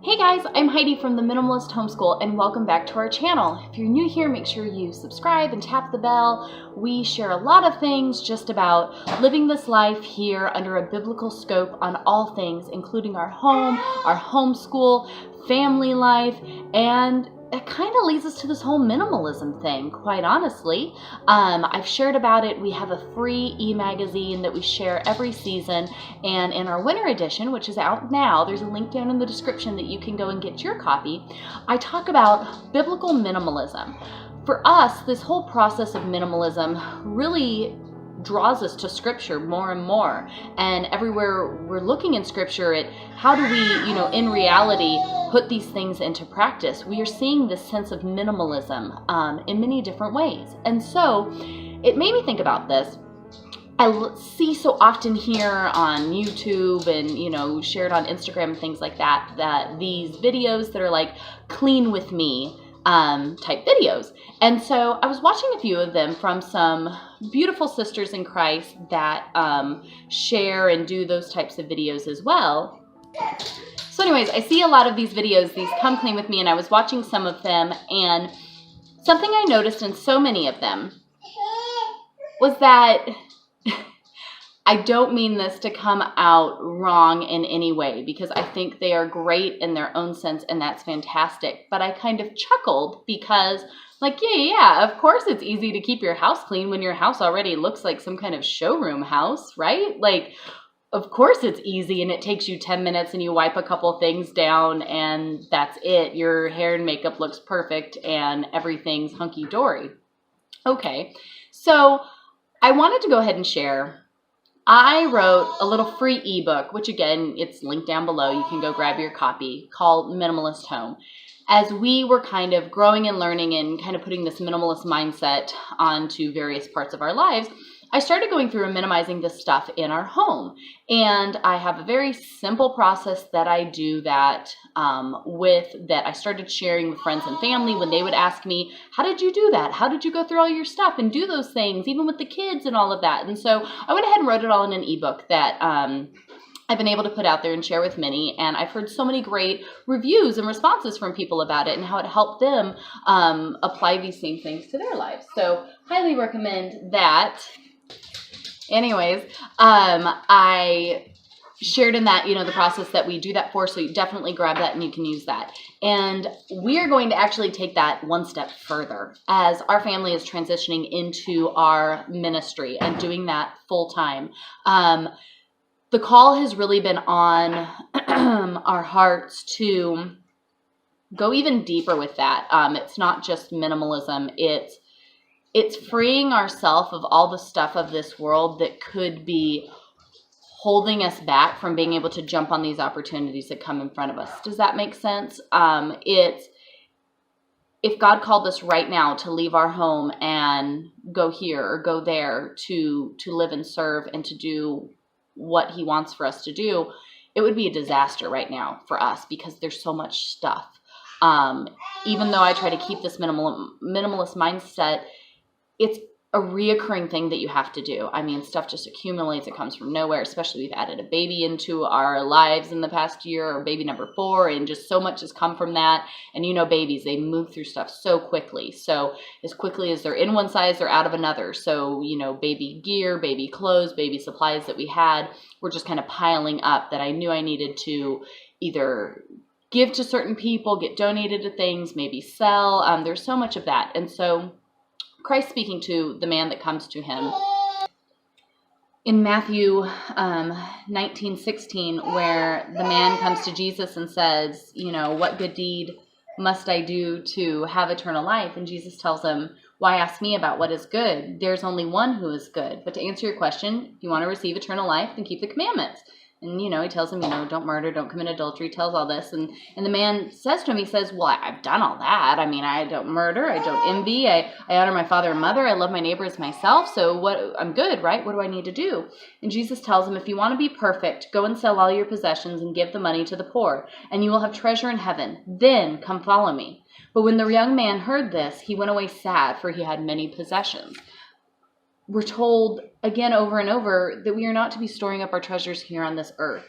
Hey guys, I'm Heidi from the Minimalist Homeschool and welcome back to our channel. If you're new here, make sure you subscribe and tap the bell. We share a lot of things just about living this life here under a biblical scope on all things, including our home, our homeschool, family life, and it kind of leads us to this whole minimalism thing, quite honestly. I've shared about it. We have a free e-magazine that we share every season, and in our winter edition, which is out now, there's a link down in the description that you can go and get your copy. I talk about biblical minimalism. For us, this whole process of minimalism really draws us to scripture more and more, and everywhere we're looking in scripture at how do we, in reality, put these things into practice. We are seeing this sense of minimalism in many different ways. And so it made me think about this. I see so often here on YouTube and, shared on Instagram and things like that, that these videos that are like clean with me type videos. And so I was watching a few of them from some beautiful sisters in Christ that share and do those types of videos as well. So anyways, I see a lot of these videos, these come clean with me, and I was watching some of them, and something I noticed in so many of them was that I don't mean this to come out wrong in any way, because I think they are great in their own sense, and that's fantastic. But I kind of chuckled because, of course it's easy to keep your house clean when your house already looks like some kind of showroom house, right? Of course it's easy, and it takes you 10 minutes and you wipe a couple things down and that's it. Your hair and makeup looks perfect and everything's hunky-dory. Okay, so I wanted to go ahead and share. I wrote a little free ebook, which again, it's linked down below. You can go grab your copy, called Minimalist Home. As we were kind of growing and learning and kind of putting this minimalist mindset onto various parts of our lives, I started going through and minimizing this stuff in our home. And I have a very simple process that I do that that I started sharing with friends and family when they would ask me, how did you do that? How did you go through all your stuff and do those things, even with the kids and all of that? And so I went ahead and wrote it all in an ebook that I've been able to put out there and share with many, and I've heard so many great reviews and responses from people about it and how it helped them apply these same things to their lives. So highly recommend that. Anyways, I shared in that, the process that we do that for, so you definitely grab that and you can use that. And we are going to actually take that one step further as our family is transitioning into our ministry and doing that full time. The call has really been on our hearts to go even deeper with that. It's not just minimalism. It's freeing ourselves of all the stuff of this world that could be holding us back from being able to jump on these opportunities that come in front of us. Does that make sense? If God called us right now to leave our home and go here or go there to live and serve and to do what he wants for us to do, it would be a disaster right now for us because there's so much stuff. Even though I try to keep this minimalist mindset, it's a reoccurring thing that you have to do. I mean, stuff just accumulates. It comes from nowhere, especially we've added a baby into our lives in the past year, or baby number 4, and just so much has come from that. And babies, they move through stuff so quickly. So as quickly as they're in one size, they're out of another. So, baby gear, baby clothes, baby supplies that we had were just kind of piling up that I knew I needed to either give to certain people, get donated to things, maybe sell. There's so much of that. And so Christ speaking to the man that comes to him in Matthew 19:16, where the man comes to Jesus and says, what good deed must I do to have eternal life? And Jesus tells him, why ask me about what is good? There's only one who is good. But to answer your question, if you want to receive eternal life, then keep the commandments. And, he tells him, don't murder, don't commit adultery, tells all this. And the man says to him, he says, well, I've done all that. I mean, I don't murder, I don't envy, I honor my father and mother, I love my neighbor as myself. So I'm good, right? What do I need to do? And Jesus tells him, if you want to be perfect, go and sell all your possessions and give the money to the poor, and you will have treasure in heaven. Then come follow me. But when the young man heard this, he went away sad, for he had many possessions. We're told again over and over that we are not to be storing up our treasures here on this earth.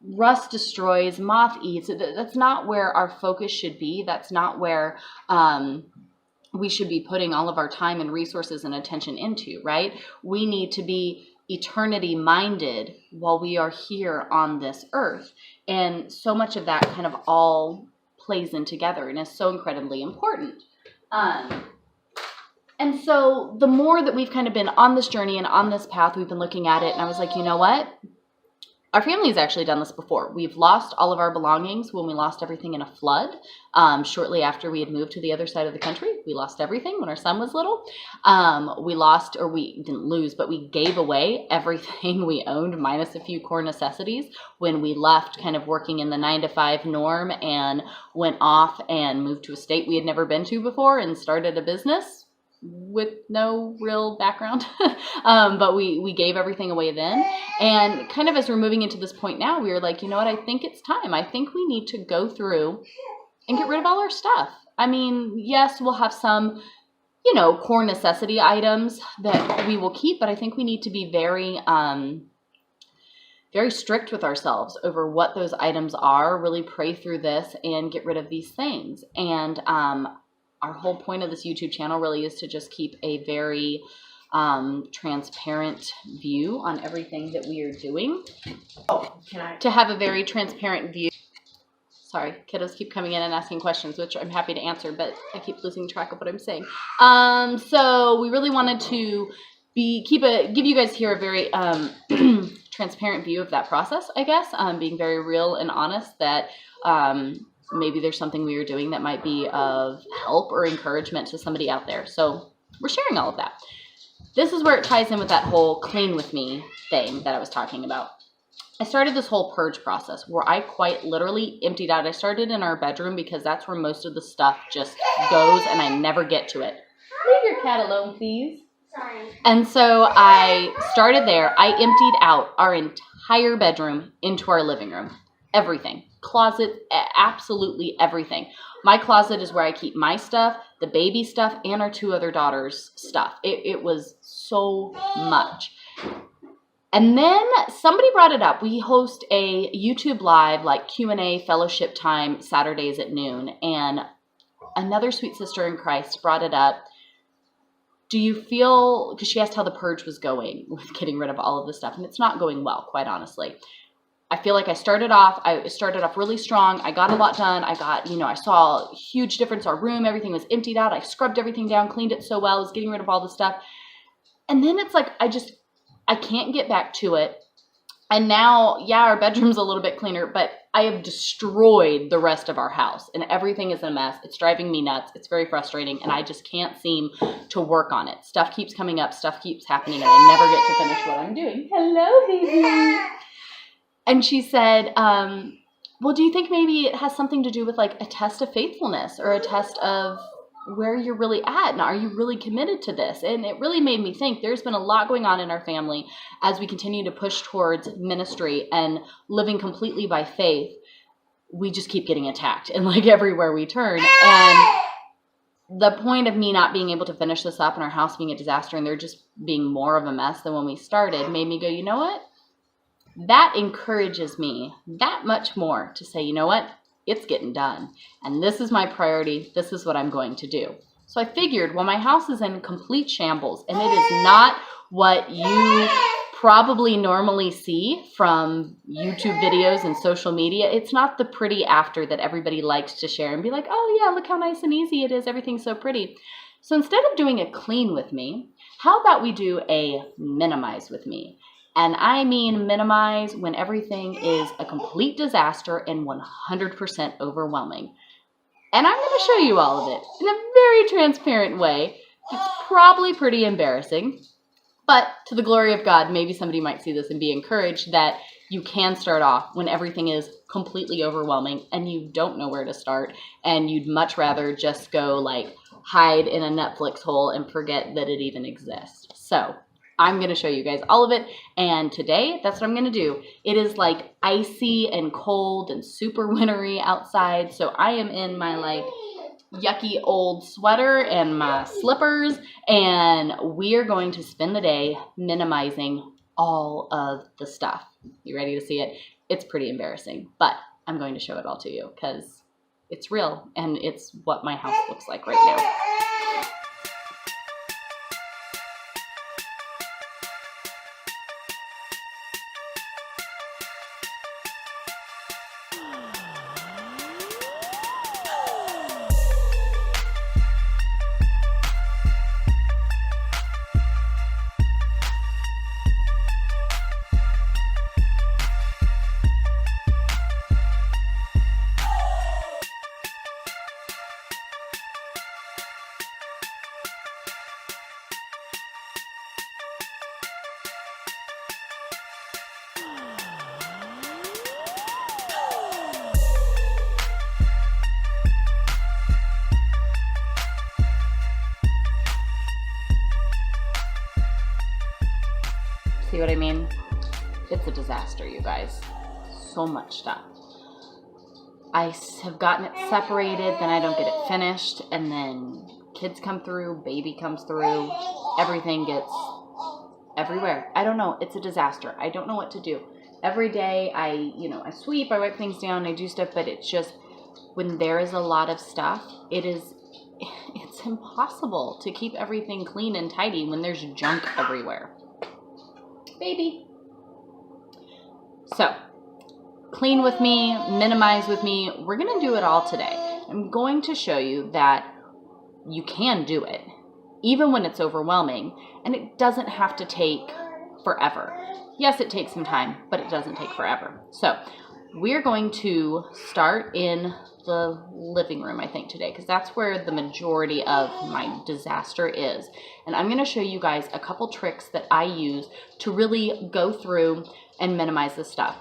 rust destroys, moth eats. That's not where our focus should be. That's not where we should be putting all of our time and resources and attention into, right? We need to be eternity minded while we are here on this earth. And so much of that kind of all plays in together and is so incredibly important. And so the more that we've kind of been on this journey and on this path, we've been looking at it, and I was like, you know what? Our family's actually done this before. We've lost all of our belongings when we lost everything in a flood. Shortly after we had moved to the other side of the country, we lost everything when our son was little. We didn't lose, but we gave away everything we owned minus a few core necessities when we left kind of working in the 9-to-5 norm and went off and moved to a state we had never been to before and started a business with no real background. But we gave everything away then. And kind of as we're moving into this point now, we were like, you know what, I think it's time. I think we need to go through and get rid of all our stuff. I mean, yes, we'll have some, core necessity items that we will keep, but I think we need to be very, very strict with ourselves over what those items are, really pray through this and get rid of these things. And, our whole point of this YouTube channel really is to just keep a very transparent view on everything that we are doing. To have a very transparent view. Sorry, kiddos keep coming in and asking questions, which I'm happy to answer, but I keep losing track of what I'm saying. So we really wanted to give you guys here a very transparent view of that process, I guess, being very real and honest that maybe there's something we are doing that might be of help or encouragement to somebody out there. So we're sharing all of that. This is where it ties in with that whole clean with me thing that I was talking about. I started this whole purge process where I quite literally emptied out. I started in our bedroom because that's where most of the stuff just goes and I never get to it. Leave your cat alone, please. Sorry. And so I started there. I emptied out our entire bedroom into our living room. Everything. Closet, absolutely everything. My closet is where I keep my stuff, the baby stuff, and our 2 other daughters' stuff. It was so much. And then somebody brought it up. We host a YouTube live like Q&A fellowship time Saturdays at noon. And another sweet sister in Christ brought it up. Do you feel, because she asked how the purge was going with getting rid of all of this stuff. And it's not going well, quite honestly. I feel like I started off really strong. I got a lot done. I saw a huge difference. Our room, everything was emptied out. I scrubbed everything down, cleaned it so well. I was getting rid of all the stuff. And then it's like, I can't get back to it. And now, yeah, our bedroom's a little bit cleaner, but I have destroyed the rest of our house and everything is a mess. It's driving me nuts. It's very frustrating and I just can't seem to work on it. Stuff keeps coming up. Stuff keeps happening and I never get to finish what I'm doing. Hello, baby. And she said, well, do you think maybe it has something to do with like a test of faithfulness or a test of where you're really at? And are you really committed to this? And it really made me think there's been a lot going on in our family as we continue to push towards ministry and living completely by faith. We just keep getting attacked and like everywhere we turn. And the point of me not being able to finish this up and our house being a disaster and there just being more of a mess than when we started made me go, you know what? That encourages me that much more to say, you know what, it's getting done. And this is my priority. This is what I'm going to do. So I figured, well, my house is in complete shambles and it is not what you probably normally see from YouTube videos and social media. It's not the pretty after that everybody likes to share and be like, oh yeah, look how nice and easy it is. Everything's so pretty. So instead of doing a clean with me, how about we do a minimize with me? And I mean minimize when everything is a complete disaster and 100% overwhelming. And I'm going to show you all of it in a very transparent way. It's probably pretty embarrassing, but to the glory of God, maybe somebody might see this and be encouraged that you can start off when everything is completely overwhelming and you don't know where to start and you'd much rather just go like hide in a Netflix hole and forget that it even exists. So I'm going to show you guys all of it. And today, that's what I'm going to do. It is like icy and cold and super wintry outside. So I am in my like yucky old sweater and my slippers. And we are going to spend the day minimizing all of the stuff. You ready to see it? It's pretty embarrassing, but I'm going to show it all to you because it's real and it's what my house looks like right now. See what I mean? It's a disaster, you guys. So much stuff. I have gotten it separated, then I don't get it finished, and then kids come through, baby comes through, everything gets everywhere. I don't know. It's a disaster. I don't know what to do. Every day I sweep, I wipe things down, I do stuff, but it's just when there is a lot of stuff, it's impossible to keep everything clean and tidy when there's junk everywhere. Baby. So, clean with me, minimize with me. We're going to do it all today. I'm going to show you that you can do it, even when it's overwhelming, and it doesn't have to take forever. Yes, it takes some time, but it doesn't take forever. So, we're going to start in the living room, I think, today, because that's where the majority of my disaster is. And I'm going to show you guys a couple tricks that I use to really go through and minimize this stuff.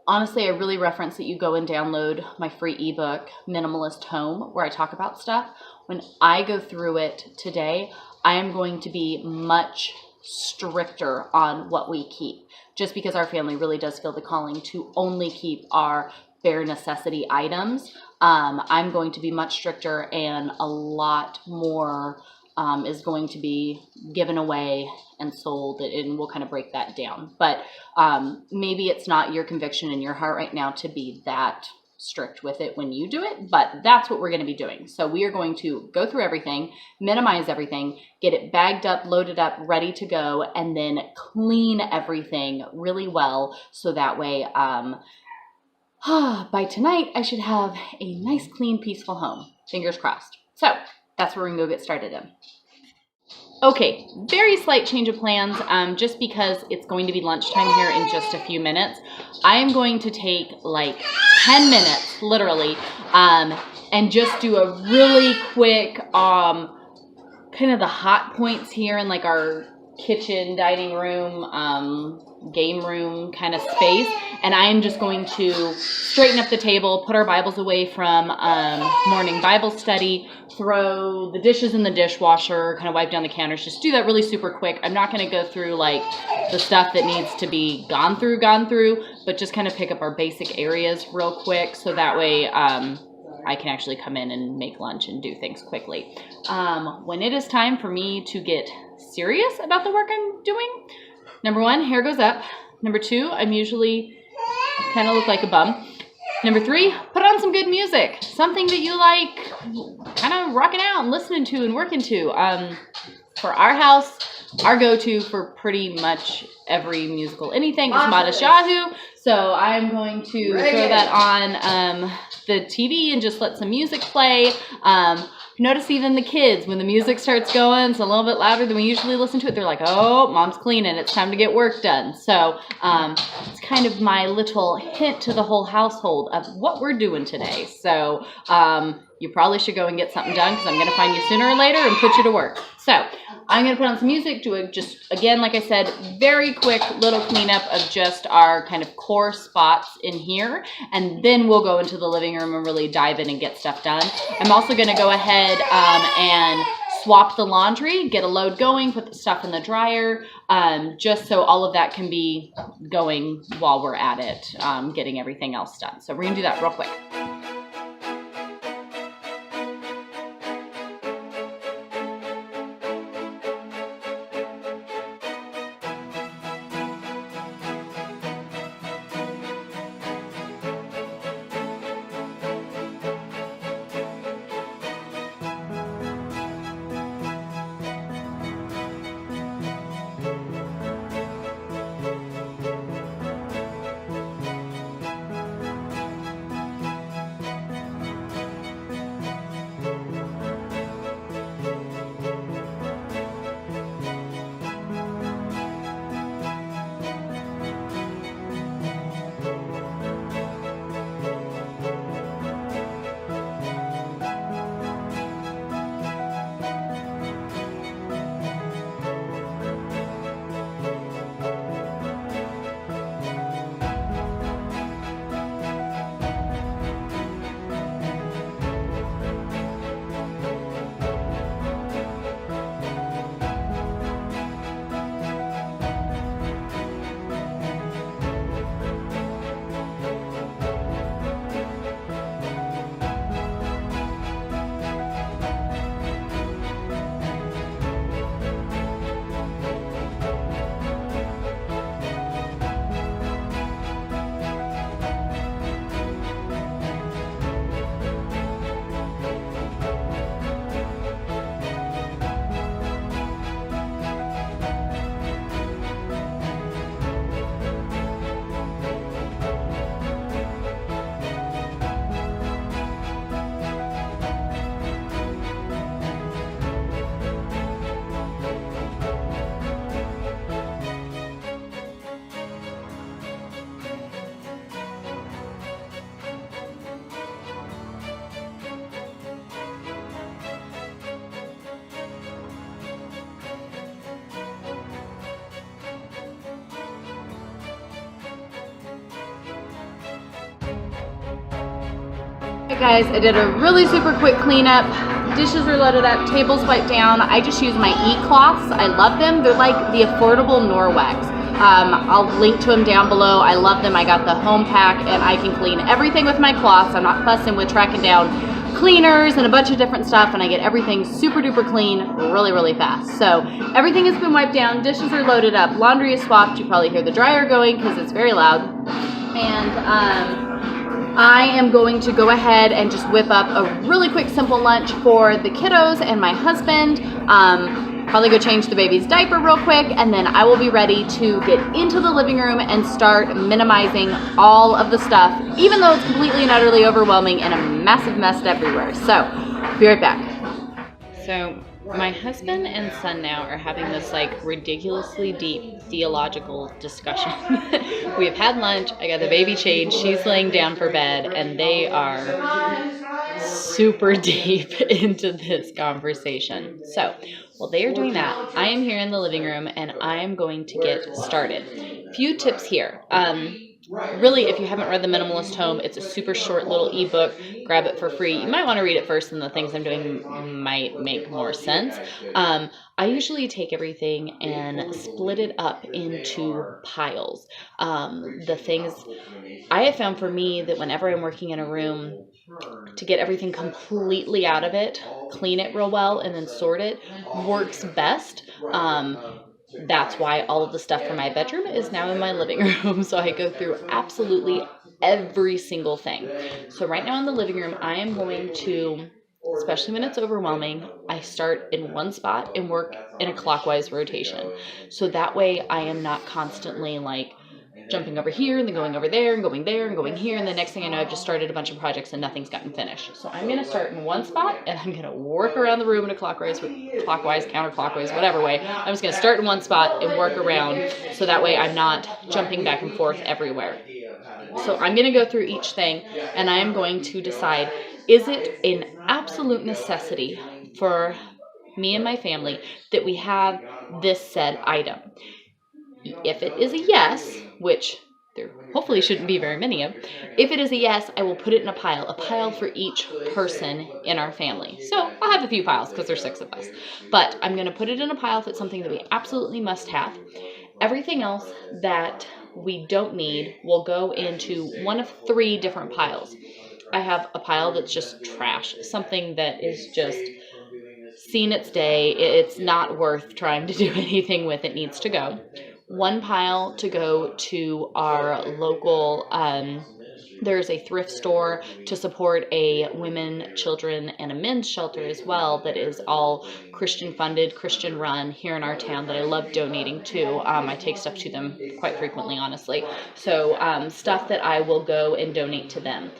Honestly, I really reference that you go and download my free ebook, Minimalist Home, where I talk about stuff. When I go through it today, I am going to be much stricter on what we keep, just because our family really does feel the calling to only keep our bare necessity items. I'm going to be much stricter, and a lot more is going to be given away and sold, and we'll kind of break that down. But maybe it's not your conviction in your heart right now to be that strict with it when you do it, but that's what we're going to be doing. So we are going to go through everything, minimize everything, get it bagged up, loaded up, ready to go, and then clean everything really well, so that way by tonight I should have a nice, clean, peaceful home. Fingers crossed. So that's where we're going to go get started in. Okay, very slight change of plans, just because it's going to be lunchtime here in just a few minutes. I am going to take like 10 minutes, literally, and just do a really quick, kind of the hot points here in like our kitchen, dining room, game room kind of space. And I am just going to straighten up the table, put our Bibles away from morning Bible study, throw the dishes in the dishwasher, kind of wipe down the counters, just do that really super quick. I'm not going to go through like the stuff that needs to be gone through, but just kind of pick up our basic areas real quick, so that way I can actually come in and make lunch and do things quickly. When it is time for me to get serious about the work I'm doing, number one, hair goes up. Number two, I'm usually kind of look like a bum. Number three, put on some good music, something that you like, kind of rocking out and listening to and working to. For our house, our go-to for pretty much every musical anything is Modest Yahoo. So I'm going to throw that on the TV and just let some music play. Notice even the kids, when the music starts going, it's a little bit louder than we usually listen to it. They're like, oh, mom's cleaning. It's time to get work done. So it's kind of my little hint to the whole household of what we're doing today. So you probably should go and get something done, because I'm going to find you sooner or later and put you to work. So I'm going to put on some music, do it just, again, like I said, very quick little cleanup of just our kind of core spots in here. And then we'll go into the living room and really dive in and get stuff done. I'm also going to go ahead and swap the laundry, get a load going, put the stuff in the dryer, just so all of that can be going while we're at it, getting everything else done. So we're going to do that real quick. guys, I did a really super quick cleanup. Dishes are loaded up, tables wiped down. I just use my e-cloths. I love them. They're like the affordable Norwex. I'll link to them down below. I love them. I got the home pack and I can clean everything with my cloths. I'm not fussing with tracking down cleaners and a bunch of different stuff, and I get everything super duper clean really, really fast. So everything has been wiped down. Dishes are loaded up. Laundry is swapped. You probably hear the dryer going because it's very loud. And I am going to go ahead and just whip up a really quick simple lunch for the kiddos and my husband. Probably go change the baby's diaper real quick, and then I will be ready to get into the living room and start minimizing all of the stuff, even though it's completely and utterly overwhelming and a massive mess everywhere. So, be right back. So, my husband and son now are having this like ridiculously deep theological discussion. We have had lunch, I got the baby changed, she's laying down for bed, and they are super deep into this conversation. So, while they are doing that, I am here in the living room and I am going to get started. Few tips here. Really, if you haven't read The Minimalist Home, it's a super short little ebook. Grab it for free. You might want to read it first, and the things I'm doing might make more sense. I usually take everything and split it up into piles. The things I have found for me that whenever I'm working in a room, to get everything completely out of it, clean it real well, and then sort it works best. That's why all of the stuff from my bedroom is now in my living room. So I go through absolutely every single thing. So right now in the living room, I am going to, especially when it's overwhelming, I start in one spot and work in a clockwise rotation. So that way I am not constantly like jumping over here and then going over there and going there and going here, and the next thing I know I've just started a bunch of projects and nothing's gotten finished. So I'm going to start in one spot and I'm going to work around the room in a clockwise, counterclockwise, whatever way. I'm just going to start in one spot and work around, so that way I'm not jumping back and forth everywhere. So I'm going to go through each thing and I am going to decide, is it an absolute necessity for me and my family that we have this said item? If it is a yes, which there hopefully shouldn't be very many of, if it is a yes, I will put it in a pile for each person in our family. So I'll have a few piles because there's 6 of us. But I'm going to put it in a pile if it's something that we absolutely must have. Everything else that we don't need will go into one of 3 different piles. I have a pile that's just trash, something that is just seen its day. It's not worth trying to do anything with. It needs to go. One pile to go to our local, there's a thrift store to support a women, children, and a men's shelter as well that is all Christian funded, Christian run here in our town that I love donating to. I take stuff to them quite frequently, honestly. So stuff that I will go and donate to them.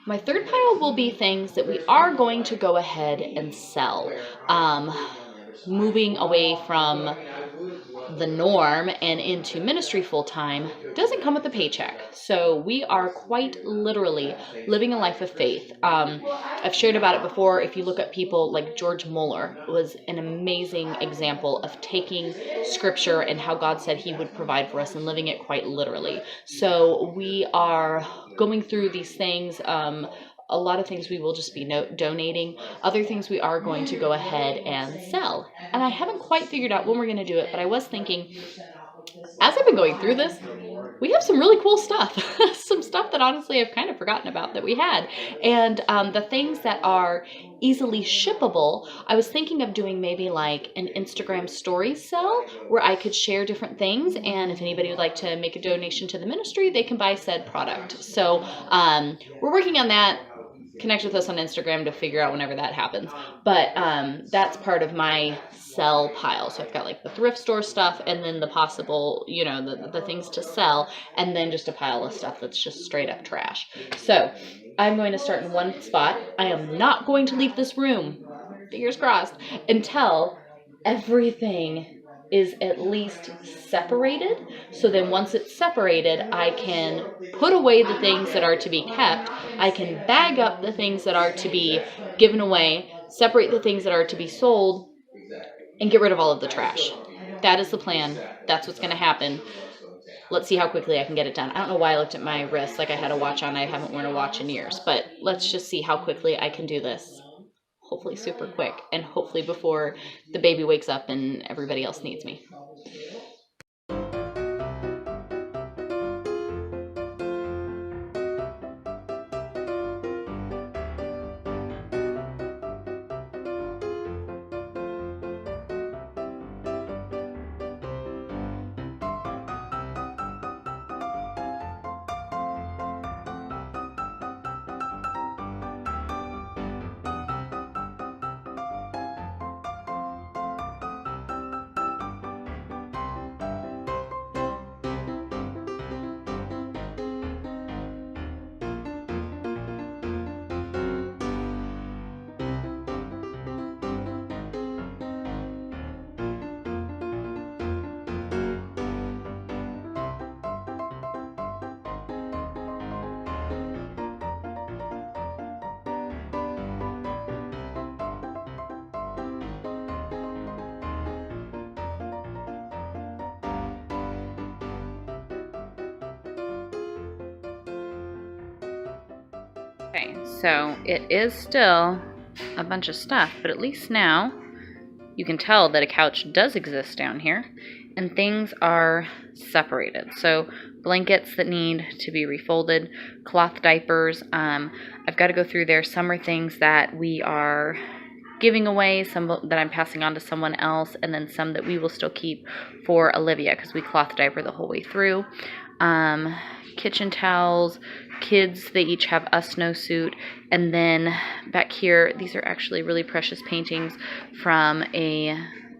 My third pile will be things that we are going to go ahead and sell. Moving away from the norm and into ministry full-time doesn't come with a paycheck. So we are quite literally living a life of faith. I've shared about it before. If you look at people like George Mueller, was an amazing example of taking scripture and how God said he would provide for us and living it quite literally. So we are going through these things. A lot of things we will just be donating. Other things we are going to go ahead and sell. And I haven't quite figured out when we're going to do it, but I was thinking, as I've been going through this, we have some really cool stuff. Some stuff that honestly I've kind of forgotten about that we had. And the things that are easily shippable, I was thinking of doing maybe like an Instagram stories sell where I could share different things, and if anybody would like to make a donation to the ministry, they can buy said product. So we're working on that. Connect with us on Instagram to figure out whenever that happens. But that's part of my sell pile. So I've got like the thrift store stuff and then the possible, the things to sell, and then just a pile of stuff that's just straight up trash. So I'm going to start in one spot. I am not going to leave this room, fingers crossed, until everything is at least separated. So then once it's separated, I can put away the things that are to be kept. I can bag up the things that are to be given away, separate the things that are to be sold, and get rid of all of the trash. That is the plan. That's what's going to happen. let's see how quickly I can get it done. I don't know why I looked at my wrist like I had a watch on. I haven't worn a watch in years, but let's just see how quickly I can do this. Hopefully super quick, and hopefully before the baby wakes up and everybody else needs me. Okay, so it is still a bunch of stuff, but at least now you can tell that a couch does exist down here, and things are separated. So blankets that need to be refolded, cloth diapers, I've got to go through there. Some are things that we are giving away, some that I'm passing on to someone else, and then some that we will still keep for Olivia because we cloth diaper the whole way through. Kitchen towels, kids, they each have a snowsuit, and then back here, these are actually really precious paintings from a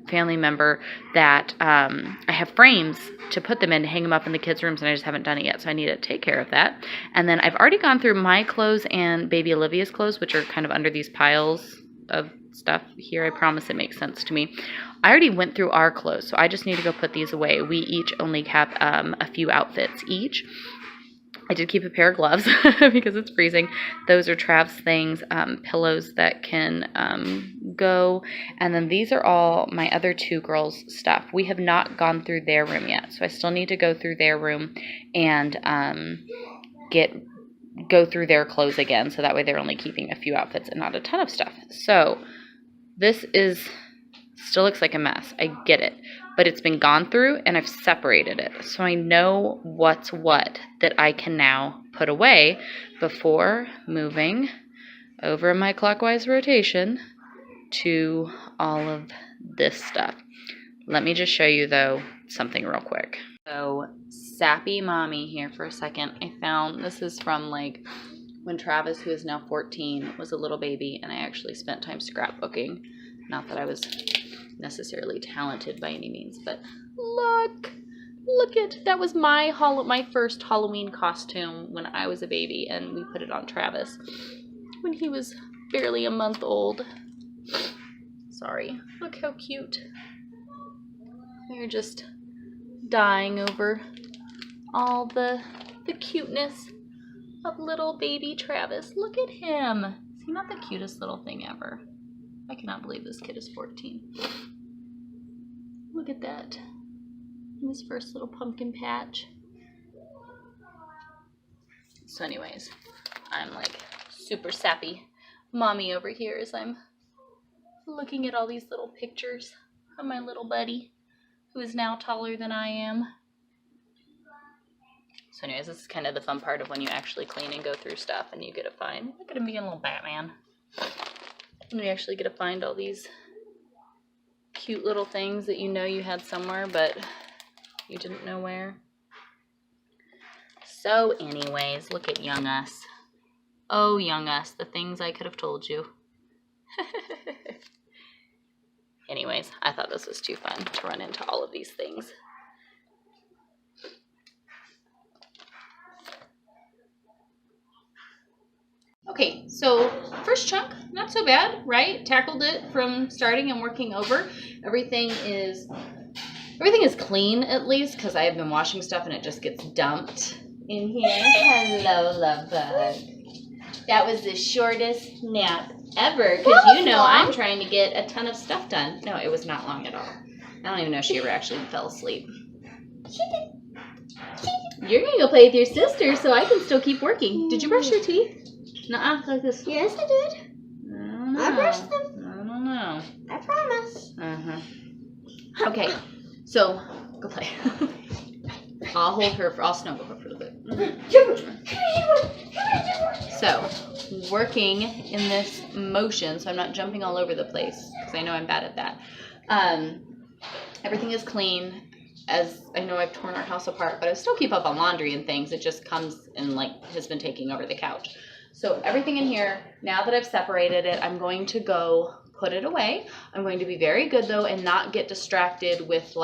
family member that I have frames to put them in, to hang them up in the kids' rooms, and I just haven't done it yet, so I need to take care of that. And then I've already gone through my clothes and baby Olivia's clothes, which are kind of under these piles of stuff here. I promise it makes sense to me. I already went through our clothes, so I just need to go put these away. We each only have a few outfits each. I did keep a pair of gloves because it's freezing. Those are Trav's things, pillows that can go. And then these are all my other two girls' stuff. We have not gone through their room yet, so I still need to go through their room and go through their clothes again, so that way they're only keeping a few outfits and not a ton of stuff. So this still looks like a mess. I get it. But it's been gone through and I've separated it. So I know what's what that I can now put away before moving over my clockwise rotation to all of this stuff. Let me just show you, though, something real quick. So, sappy mommy here for a second. I found, this is from like when Travis, who is now 14, was a little baby, and I actually spent time scrapbooking. Not that I was necessarily talented by any means, but look at, that was my first Halloween costume when I was a baby, and we put it on Travis when he was barely a month old. Sorry, look how cute. We're just dying over all the cuteness of little baby Travis. Look at him. Is he not the cutest little thing ever? I cannot believe this kid is 14. Look at that. In his first little pumpkin patch. So anyways, I'm like super sappy mommy over here as I'm looking at all these little pictures of my little buddy, who is now taller than I am. So anyways, this is kind of the fun part of when you actually clean and go through stuff and you get to find, look at him being a little Batman. And we actually get to find all these cute little things that you know you had somewhere, but you didn't know where. So anyways, look at young us. Oh, young us, the things I could have told you. Anyways, I thought this was too fun to run into all of these things. Okay, so first chunk, not so bad, right? Tackled it from starting and working over. Everything is clean, at least, because I have been washing stuff and it just gets dumped in here. Hello, love bug. That was the shortest nap ever, because you know I'm trying to get a ton of stuff done. No, it was not long at all. I don't even know if she ever actually fell asleep. She did. You're going to go play with your sister so I can still keep working. Did you brush your teeth? Nuh-uh, like this. Yes, I did. I don't know. I brushed them. I don't know. I promise. Okay, so go play. I'll snuggle her for a bit. So, working in this motion, so I'm not jumping all over the place, because I know I'm bad at that. Everything is clean, as I know I've torn our house apart, but I still keep up on laundry and things. It just comes and has been taking over the couch. So everything in here, now that I've separated it, I'm going to go put it away. I'm going to be very good though and not get distracted with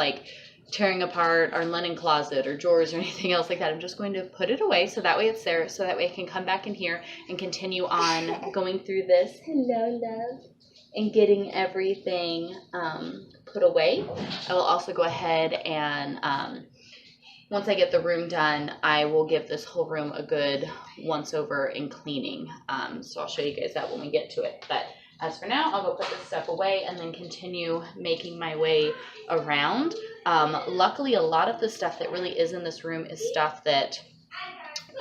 tearing apart our linen closet or drawers or anything else like that. I'm just going to put it away so that way it's there, so that way I can come back in here and continue on going through this. Hello, love. And getting everything put away. I will also go ahead and once I get the room done, I will give this whole room a good once over and cleaning. So I'll show you guys that when we get to it. But as for now, I'll go put this stuff away and then continue making my way around. Luckily, a lot of the stuff that really is in this room is stuff that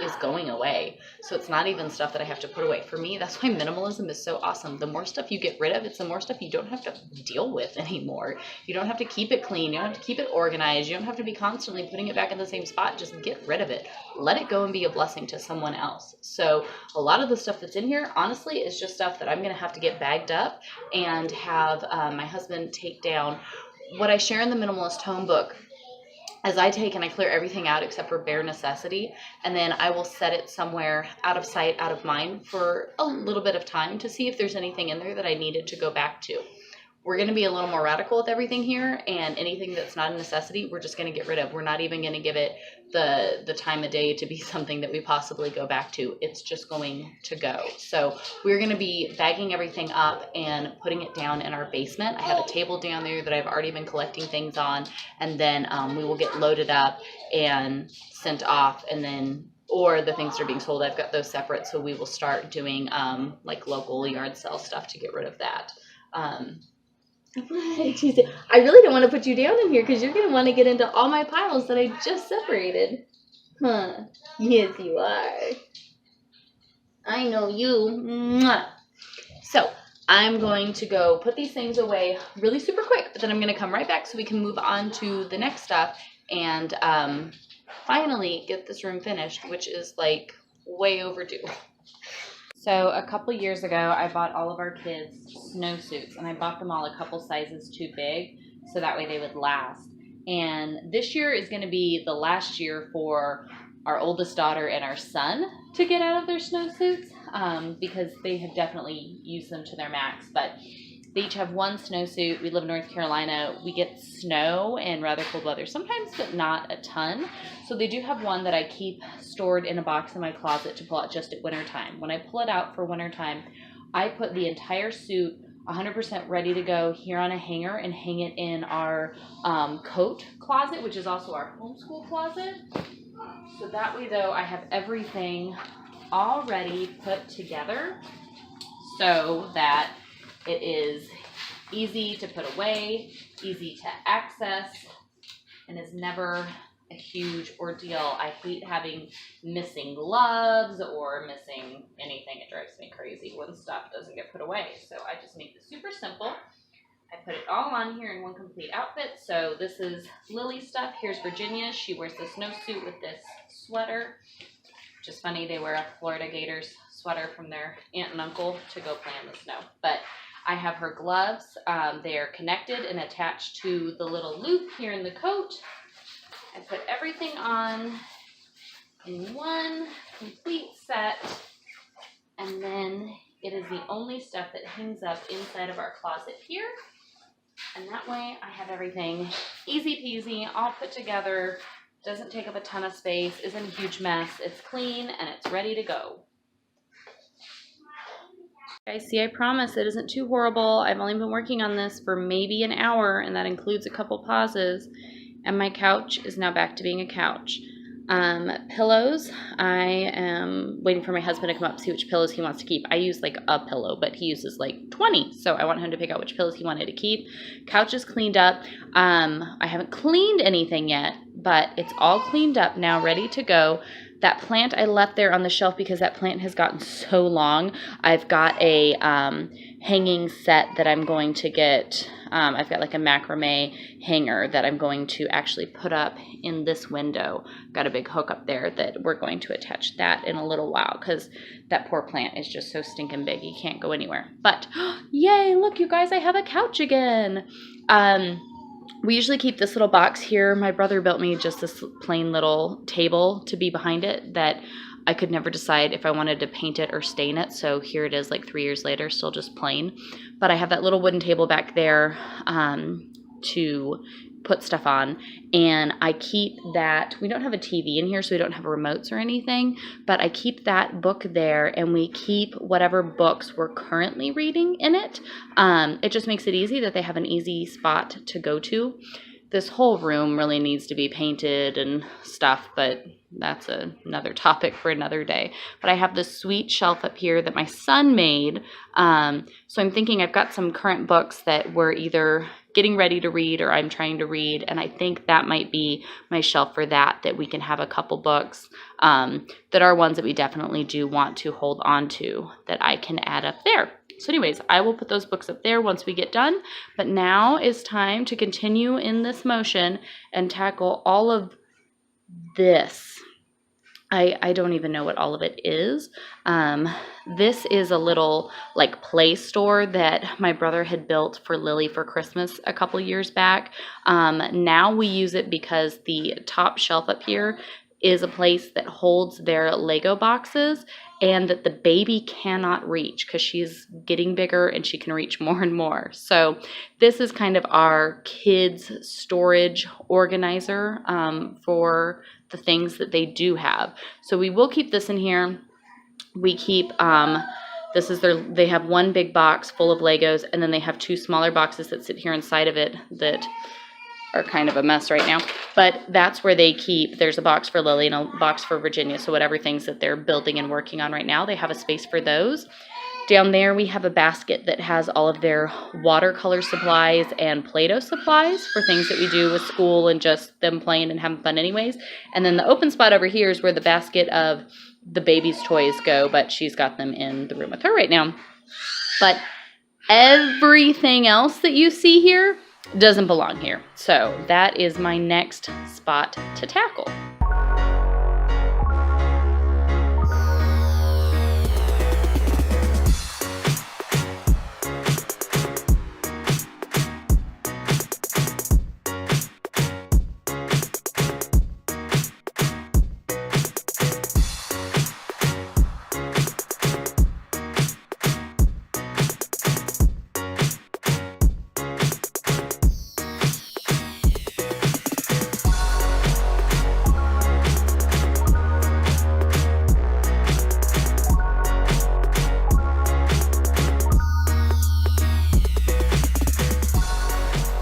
is going away. So it's not even stuff that I have to put away. For me, that's why minimalism is so awesome. The more stuff you get rid of, it's the more stuff you don't have to deal with anymore. You don't have to keep it clean. You don't have to keep it organized. You don't have to be constantly putting it back in the same spot. Just get rid of it. Let it go and be a blessing to someone else. So a lot of the stuff that's in here, honestly, is just stuff that I'm going to have to get bagged up and have my husband take down. What I share in the Minimalist Home book, as I take and I clear everything out except for bare necessity, and then I will set it somewhere out of sight, out of mind for a little bit of time to see if there's anything in there that I needed to go back to. We're going to be a little more radical with everything here, and anything that's not a necessity, we're just going to get rid of. We're not even going to give it the time of day to be something that we possibly go back to. It's just going to go. So we're going to be bagging everything up and putting it down in our basement. I have a table down there that I've already been collecting things on, and then we will get loaded up and sent off, and then or the things that are being sold, I've got those separate, so we will start doing local yard sale stuff to get rid of that. I really don't want to put you down in here because you're going to want to get into all my piles that I just separated. Huh. Yes, you are. I know you. Mwah. So I'm going to go put these things away really super quick, but then I'm going to come right back so we can move on to the next stuff and finally get this room finished, which is way overdue. So a couple years ago, I bought all of our kids snowsuits, and I bought them all a couple sizes too big, so that way they would last. And this year is going to be the last year for our oldest daughter and our son to get out of their snowsuits, because they have definitely used them to their max. But they each have one snowsuit. We live in North Carolina. We get snow and rather cold weather sometimes, but not a ton. So they do have one that I keep stored in a box in my closet to pull out just at wintertime. When I pull it out for wintertime, I put the entire suit 100% ready to go here on a hanger and hang it in our coat closet, which is also our homeschool closet. So that way, though, I have everything already put together so that it is easy to put away, easy to access, and is never a huge ordeal. I hate having missing gloves or missing anything. It drives me crazy when stuff doesn't get put away. So I just make this super simple. I put it all on here in one complete outfit. So this is Lily's stuff. Here's Virginia. She wears the snowsuit with this sweater. Which is funny, they wear a Florida Gators sweater from their aunt and uncle to go play in the snow. But I have her gloves. They are connected and attached to the little loop here in the coat. I put everything on in one complete set, and then it is the only stuff that hangs up inside of our closet here. And that way I have everything easy peasy, all put together, doesn't take up a ton of space, isn't a huge mess, it's clean, and it's ready to go. Guys, see, I promise it isn't too horrible. I've only been working on this for maybe an hour, and that includes a couple pauses. And my couch is now back to being a couch. Pillows, I am waiting for my husband to come up to see which pillows he wants to keep. I use a pillow, but he uses 20, so I want him to pick out which pillows he wanted to keep. Couch is cleaned up. I haven't cleaned anything yet, but it's all cleaned up now, ready to go. That plant I left there on the shelf because that plant has gotten so long. I've got a hanging set that I'm going to get. I've got like a macrame hanger that I'm going to actually put up in this window. Got a big hook up there that we're going to attach that in a little while because that poor plant is just so stinking big. He can't go anywhere. But yay, look, you guys, I have a couch again. We usually keep this little box here. My brother built me just this plain little table to be behind it that I could never decide if I wanted to paint it or stain it. So here it is like 3 years later, still just plain. But I have that little wooden table back there to put stuff on. And I keep that, we don't have a TV in here, so we don't have remotes or anything, but I keep that book there and we keep whatever books we're currently reading in it. It just makes it easy that they have an easy spot to go to. This whole room really needs to be painted and stuff, but that's another topic for another day. But I have this sweet shelf up here that my son made. So I'm thinking I've got some current books that we're either getting ready to read or I'm trying to read. And I think that might be my shelf for that we can have a couple books that are ones that we definitely do want to hold on to that I can add up there. So anyways, I will put those books up there once we get done. But now is time to continue in this motion and tackle all of this. I don't even know what all of it is. This is a little like play store that my brother had built for Lily for Christmas a couple years back. Now we use it because the top shelf up here is a place that holds their Lego boxes and that the baby cannot reach because she's getting bigger and she can reach more and more. So this is kind of our kids' storage organizer for the things that they do have. So we will keep this in here. We keep, they have one big box full of Legos and then they have 2 smaller boxes that sit here inside of it that are kind of a mess right now, but that's where they keep, there's a box for Lily and a box for Virginia, so whatever things that they're building and working on right now, they have a space for those. Down there we have a basket that has all of their watercolor supplies and Play-Doh supplies for things that we do with school and just them playing and having fun anyways. And then the open spot over here is where the basket of the baby's toys go, but she's got them in the room with her right now. But everything else that you see here doesn't belong here. So that is my next spot to tackle.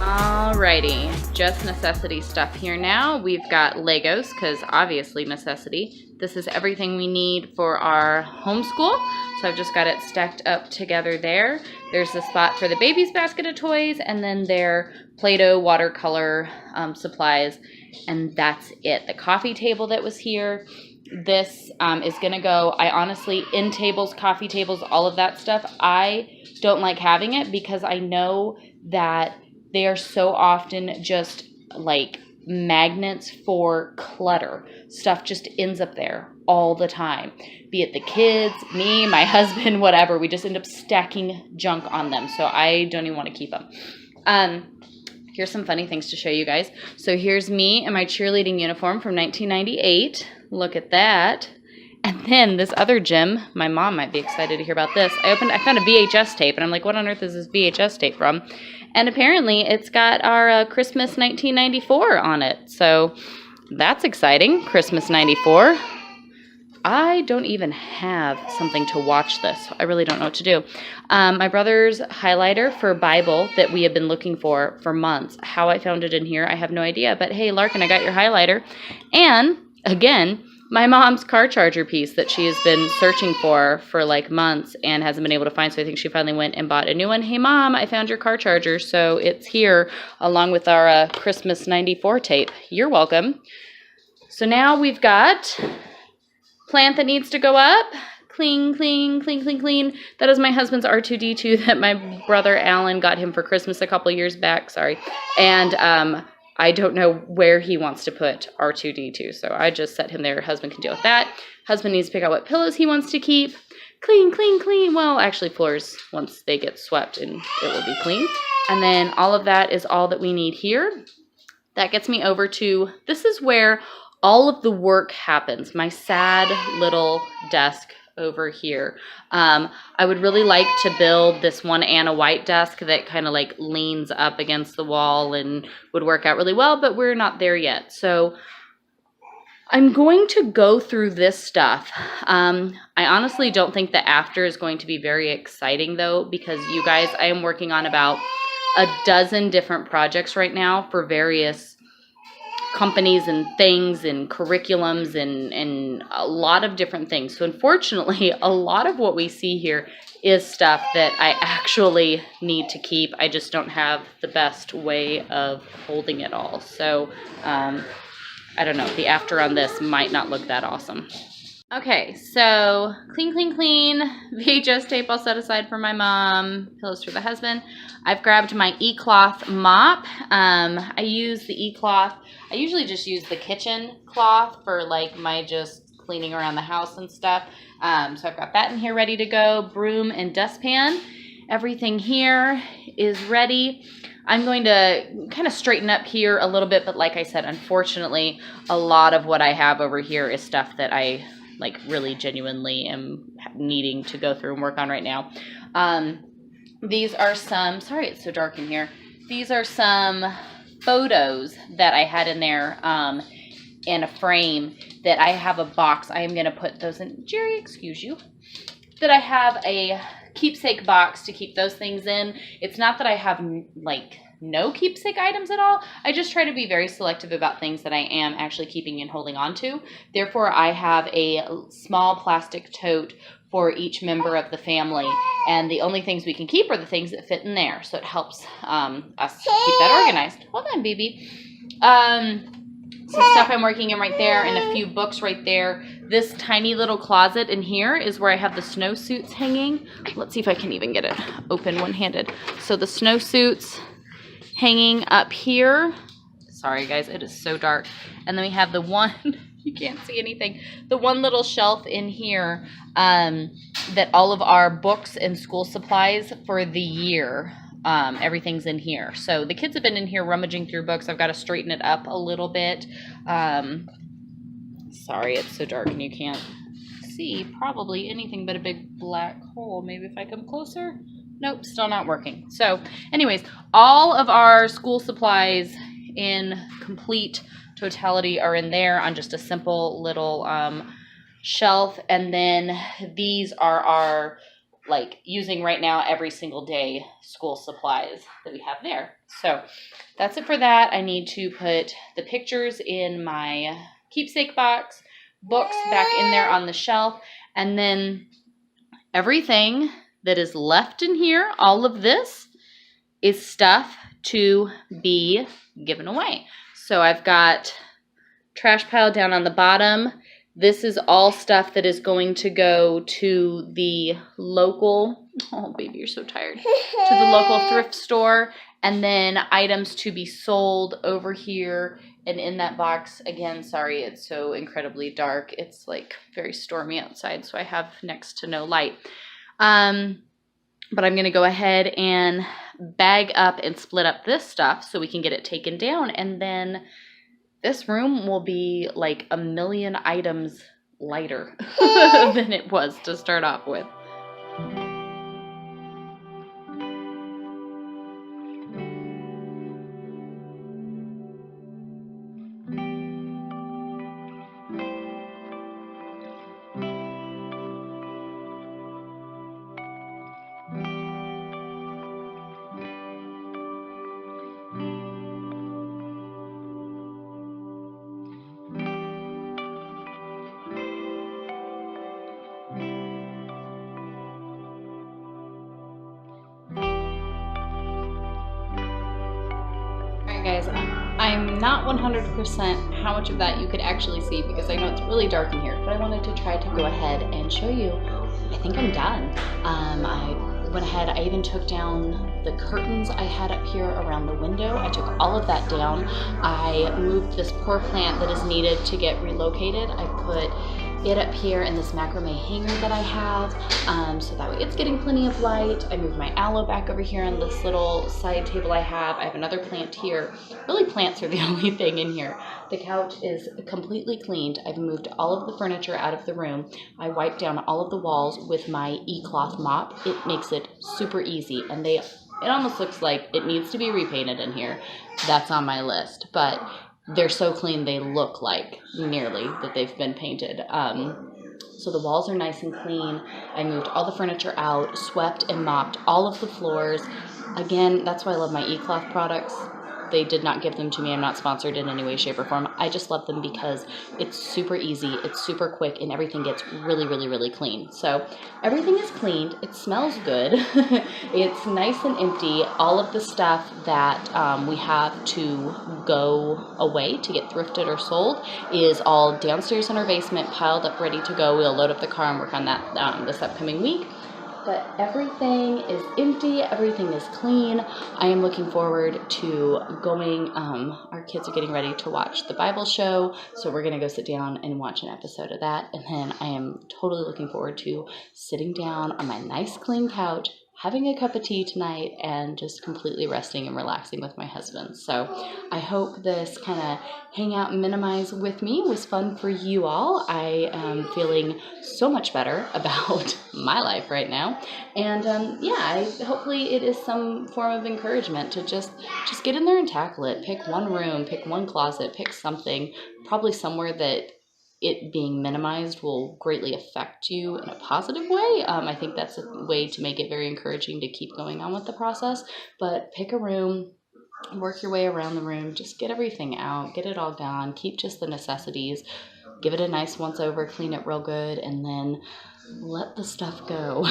Alrighty, just necessity stuff here now. We've got Legos, because obviously necessity. This is everything we need for our homeschool. So I've just got it stacked up together there. There's the spot for the baby's basket of toys, and then their Play-Doh watercolor supplies, and that's it. The coffee table that was here, this is going to go, I honestly, end tables, coffee tables, all of that stuff, I don't like having it because I know that they are so often just like magnets for clutter. Stuff just ends up there all the time. Be it the kids, me, my husband, whatever. We just end up stacking junk on them. So I don't even want to keep them. Here's some funny things to show you guys. So here's me in my cheerleading uniform from 1998. Look at that. And then this other gym, my mom might be excited to hear about this. I found a VHS tape, and I'm like, what on earth is this VHS tape from? And apparently it's got our Christmas 1994 on it. So that's exciting, Christmas 94. I don't even have something to watch this. I really don't know what to do. My brother's highlighter for Bible that we have been looking for months. How I found it in here, I have no idea. But hey, Larkin, I got your highlighter. And again, my mom's car charger piece that she has been searching for like months and hasn't been able to find. So I think she finally went and bought a new one. Hey, Mom, I found your car charger. So it's here along with our Christmas 94 tape. You're welcome. So now we've got plant that needs to go up. Clean, clean, clean, clean, clean. That is my husband's R2-D2 that my brother Alan got him for Christmas a couple years back. Sorry. And I don't know where he wants to put R2-D2. So I just set him there. Husband can deal with that. Husband needs to pick out what pillows he wants to keep. Clean, clean, clean. Well, actually floors, once they get swept, and it will be clean. And then all of that is all that we need here. That gets me over to, this is where all of the work happens. My sad little desk over here. I would really like to build this one Anna White desk that kind of like leans up against the wall and would work out really well, but we're not there yet. So I'm going to go through this stuff. I honestly don't think the after is going to be very exciting though, because you guys, I am working on about a dozen different projects right now for various companies and things and curriculums and a lot of different things. So unfortunately, a lot of what we see here is stuff that I actually need to keep. I just don't have the best way of holding it all. So I don't know. The after on this might not look that awesome. Okay, so clean, clean, clean. VHS tape I'll set aside for my mom. Pillows for the husband. I've grabbed my e-cloth mop. I use the e-cloth. I usually just use the kitchen cloth for like my just cleaning around the house and stuff. So I've got that in here ready to go. Broom and dustpan. Everything here is ready. I'm going to kind of straighten up here a little bit, but like I said, unfortunately, a lot of what I have over here is stuff that I like really genuinely am needing to go through and work on right now. These are some, sorry it's so dark in here. These are some photos that I had in there in a frame that I have a box. I am going to put those in. Jerry, excuse you. That I have a keepsake box to keep those things in. It's not that I have like no keepsake items at all. I just try to be very selective about things that I am actually keeping and holding on to. Therefore, I have a small plastic tote for each member of the family, and the only things we can keep are the things that fit in there. So it helps us keep that organized. Hold on, baby. Some stuff I'm working in right there and a few books right there. This tiny little closet in here is where I have the snowsuits hanging. Let's see if I can even get it open one-handed. So the snowsuits hanging up here. Sorry guys, it is so dark. And then we have the one, you can't see anything, the one little shelf in here that all of our books and school supplies for the year, everything's in here. So the kids have been in here rummaging through books. I've got to straighten it up a little bit. Sorry, it's so dark and you can't see probably anything but a big black hole. Maybe if I come closer. Nope, still not working. So anyways, all of our school supplies in complete totality are in there on just a simple little shelf. And then these are our, like, using right now every single day school supplies that we have there. So that's it for that. I need to put the pictures in my keepsake box, books back in there on the shelf, and then everything that is left in here, all of this is stuff to be given away. So I've got trash pile down on the bottom. This is all stuff that is going to go to the local, oh baby, you're so tired, to the local thrift store, and then items to be sold over here. And in that box, again, sorry, it's so incredibly dark. It's like very stormy outside, so I have next to no light. But I'm going to go ahead and bag up and split up this stuff so we can get it taken down. And then this room will be like a million items lighter than it was to start off with. Alright guys, I'm not 100% how much of that you could actually see because I know it's really dark in here, but I wanted to try to go ahead and show you. I think I'm done. I went ahead, I even took down the curtains I had up here around the window. I took all of that down. I moved this poor plant that is needed to get relocated. I put it up here in this macrame hanger that I have, so that way it's getting plenty of light. I moved my aloe back over here on this little side table I have. I have another plant here. Really, plants are the only thing in here. The couch is completely cleaned. I've moved all of the furniture out of the room. I wiped down all of the walls with my e-cloth mop. It makes it super easy, and it almost looks like it needs to be repainted in here. That's on my list, but they're so clean they look like nearly that they've been painted. So the walls are nice and clean. I moved all the furniture out, swept and mopped all of the floors. Again, that's why I love my e-cloth products. They did not give them to me. I'm not sponsored in any way, shape, or form. I just love them because it's super easy, it's super quick, and everything gets really, really, really clean. So everything is cleaned. It smells good. It's nice and empty. All of the stuff that we have to go away to get thrifted or sold is all downstairs in our basement, piled up, ready to go. We'll load up the car and work on that this upcoming week. But everything is empty, everything is clean. I am looking forward to going, our kids are getting ready to watch the Bible show, so we're going to go sit down and watch an episode of that. And then I am totally looking forward to sitting down on my nice clean couch, having a cup of tea tonight, and just completely resting and relaxing with my husband. So I hope this kind of hang out and minimize with me was fun for you all. I am feeling so much better about my life right now. And hopefully it is some form of encouragement to just get in there and tackle it. Pick one room, pick one closet, pick something, probably somewhere that it being minimized will greatly affect you in a positive way. I think that's a way to make it very encouraging to keep going on with the process. But pick a room, work your way around the room, just get everything out, get it all gone, keep just the necessities, give it a nice once over, clean it real good, and then let the stuff go.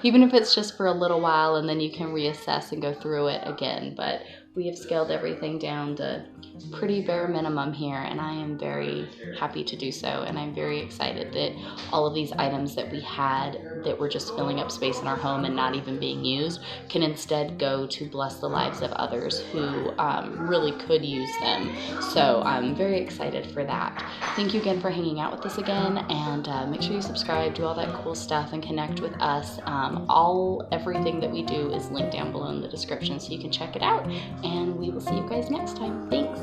Even if it's just for a little while, and then you can reassess and go through it again. But we have scaled everything down to pretty bare minimum here, and I am very happy to do so. And I'm very excited that all of these items that we had that were just filling up space in our home and not even being used can instead go to bless the lives of others who really could use them. So I'm very excited for that. Thank you again for hanging out with us again, and make sure you subscribe, do all that cool stuff, and connect with us. Everything that we do is linked down below in the description, so you can check it out. And we will see you guys next time. Thanks.